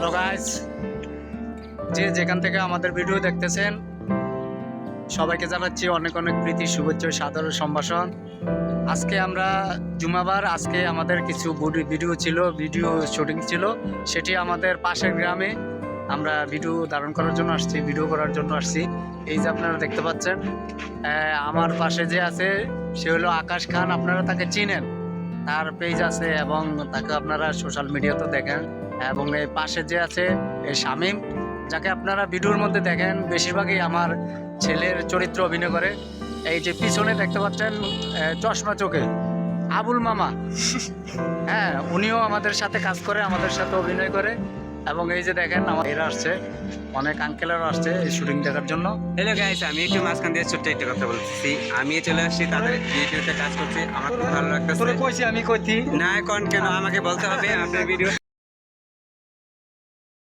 Hello guys, যে যেখান থেকে আমাদের ভিডিও দেখতেছেন সবাইকে জানাচ্ছি অনেক অনেক প্রীতি, শুভেচ্ছা ও সাদর সম্ভাষণ। আজকে আমরা জুমাবার, আজকে আমাদের কিছু ভিডিও শুটিং ছিল, সেটি আমাদের পাশের গ্রামে আমরা ভিডিও ধারণ করার জন্য আসছি, ভিডিও করার জন্য আসছি। এই যে আপনারা দেখতে পাচ্ছেন, আমার পাশে যে আছে সে হলো আকাশ খান, আপনারা তাকে চিনেন, তার পেজ আছে এবং তাকে আপনারা সোশ্যাল মিডিয়াতে দেখেন। এবং এই পাশে যে আছে এই শামীম, যাকে আপনারা ভিডিওর মধ্যে দেখেন, বেশিরভাগই আমার ছেলের চরিত্র অভিনয় করে। এই যে পিছনে দেখতে পাচ্ছেন চশমা চোখে আবুল মামা, হ্যাঁ, উনিও আমাদের সাথে কাজ করে, আমাদের সাথে অভিনয় করে। এবং এই যে দেখেন আমার এরা আসছে, অনেক আঙ্কেলেরও আসছে এই শুটিং দেখার জন্য। হ্যালো গাইস, আমি একটু মাঝখান দিয়ে ছোট্ট একটা কথা বলতেছি। আমি চলে আসছি তাদের ভিডিওতে কাজ করছি, আমার খুব ভালো লাগতেছে। কইছি আমি কইতি না এখন কেন আমাকে বলতে হবে আপনার ভিডিও